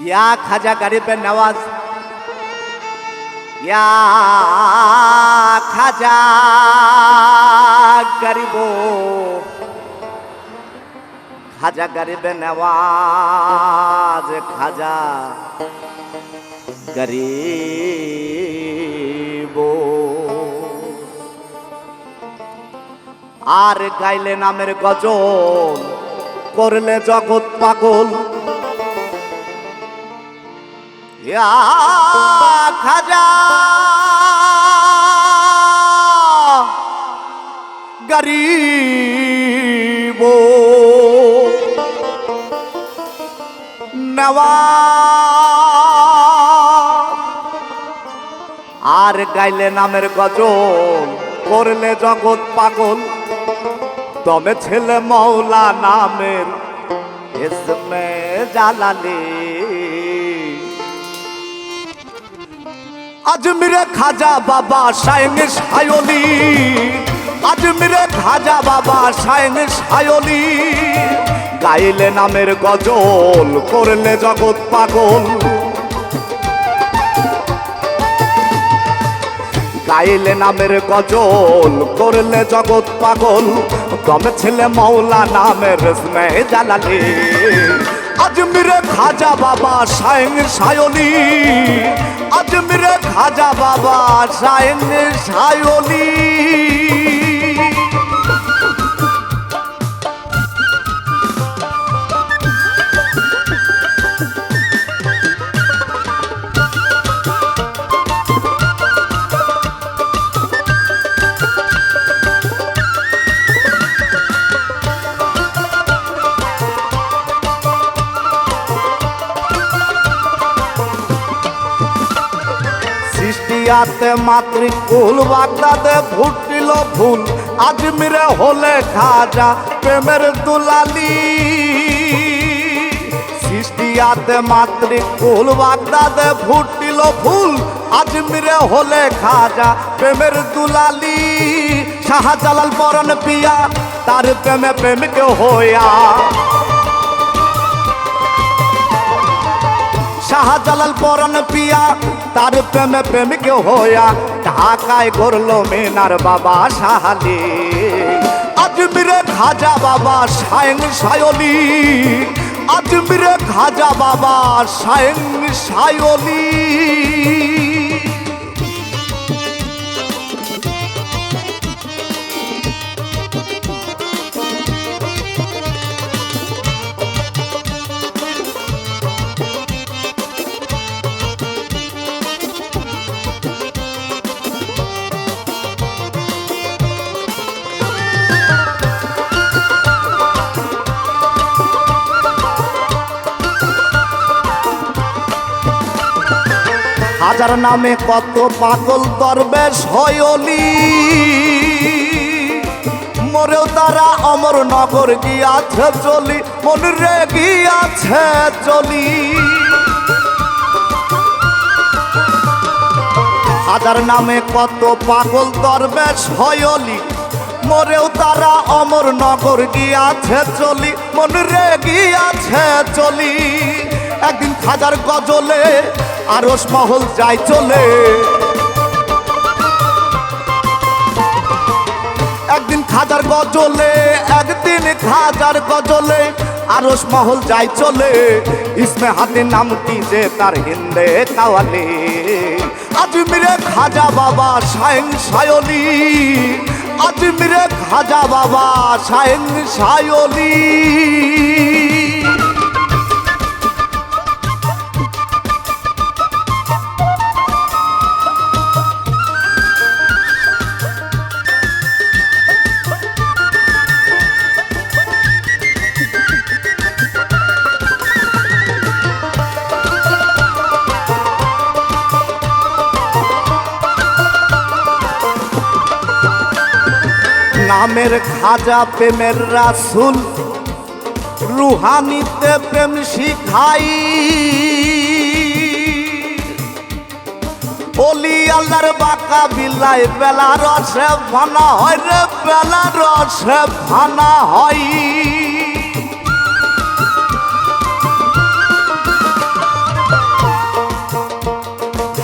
या खाजा गरीब नवाज, या खाजा गरीबो, खाजा गरीब नवाज, खाजा गरीबो। আর গাইলে নামের গজল, করলে জগৎ পাগল। ইয়া খাজা গরিবো নওয়াজ। আর গাইলে নামের গজল, করলে জগৎ পাগল। তবে ছেলে মৌলা নামের ইসমে জালালি। আজমিরে খাজা বাবা শাইন সায়লি, আজমিরে খাজা বাবা শাইন সায়লি। গাইলে নামের গজল, করলে জগৎ পাগল। গাইলে নামের গজল, করলে জগৎ পাগল। তবে ছেলে মৌলা নামের ইসমে জালালি। আজমিরে খাজা বাবা শাইন সায়লি, আজমিরে খাজা বাবা শাইন সায়লি। সৃষ্টিয়াতে মাতৃকুল, বাগদাদে ফুটিল ভুল। আজমিরে হলে খাজা প্রেমের দুলালি। সৃষ্টিয়াতে মাতৃকুল, বাগদাদে ফুটিল ভুল। আজমিরে হলে খাজা প্রেমের দুলালি। শাহজালাল পরন পিয়া, তার প্রেমে প্রেমিক হইয়া। শাহজালাল পরন পিয়া, তার প্রেমে প্রেমিক হইয়া। ঢাকায় গড়ল মিনার বাবা শাহালি। আজমিরে খাজা বাবা শাইন সায়লি, আজমিরে খাজা বাবা শাইন সায়লি। হাজার নামে কত পাগল দরবেশ হয়লি। মরেও তারা অমর নগর গিয়াছে চলি, মন রে গিয়াছে চলি। হাজার নামে কত পাগল দরবেশ হয়লি। মরেও তারা অমর নগর গিয়াছে চলি, মন রে গিয়াছে চলি। একদিন খাজার গজলে আরশ মহল যাই চলে। একদিন খাজার গজলে, একদিন খাজার গজলে আরশ মহল যাই চলে। ইসমে হাতে নামটি যে তার হিন্দে কাওয়ালি। আজমিরে খাজা বাবা শাইন সায়লি, আজমিরে খাজা বাবা শাইন সায়লি। নামের খাজা প্রেমের রাসূল, রুহানিতে প্রেম শিখাই। অলি আল্লাহর বাঁকা বিলাই বেলা রসে ভানা হয় রে, বেলা রসে ভানা হয়।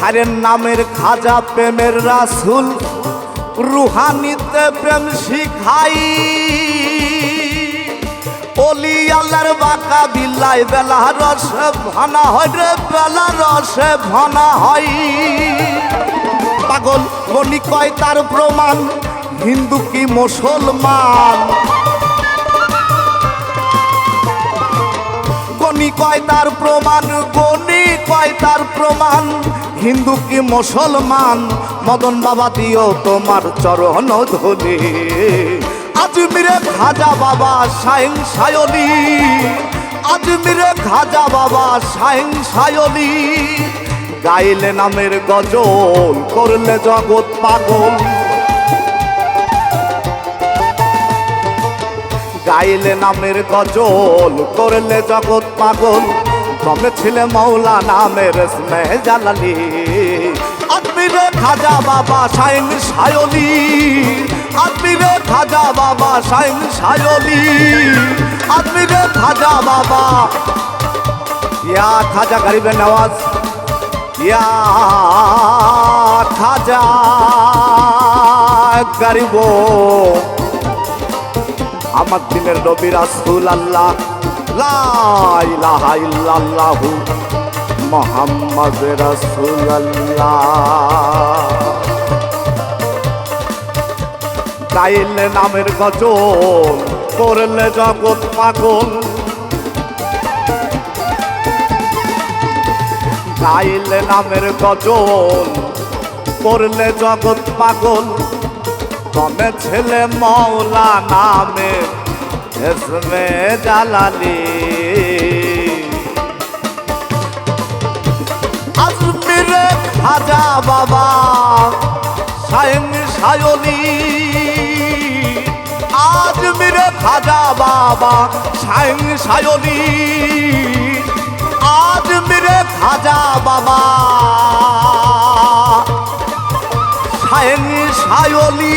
হারের নামের খাজা প্রেমের রাসূল, রুহানিতে প্রেম শিখাই। অলি আল্লাহর বাঁকা বিলাই বেলা রসে ভানা হয় রে, বেলা রসে ভানা হয়। পাগল গনি কয় তার প্রমাণ, হিন্দু কি মুসলমান। গনি কয় তার প্রমাণ, গনি কয় তার প্রমাণ, হিন্দু কি মুসলমান। মদন বাবা দিও তোমার চরণ ধনে, আজমিরে খাজা বাবা শাইন সায়লি, আজমিরে খাজা বাবা শাইন সায়লি। গাইলে নামের গজল, করলে জগৎ পাগল। গাইলে নামের গজল, করলে জগৎ পাগল। তুমি ছিলে মৌলা নামের ইসমে জালালি, আজমিরে খাজা বাবা শাইন সায়লি, আজমিরে খাজা বাবা শাইন সায়লি, আজমিরে খাজা বাবা। ইয়া খাজা গরিবে নওয়াজ, ইয়া খাজা গরিব। আমার দিনের নবী রাসূল আল্লাহ, লা ইলাহা ইল্লাল্লাহু মুহাম্মদ রাসূলুল্লাহ। গাইলে নামের গজল, করলে জগৎ পাগল। গাইলে নামের গজল, করলে জগৎ পাগল। তুমি ছেলে মৌলা নামে ইসমে জালালি, আজমিরে খাজা বাবা শাইন সায়লি, আজমিরে খাজা বাবা শাইন সায়লি, আজমিরে খাজা বাবা শাইন সায়লি।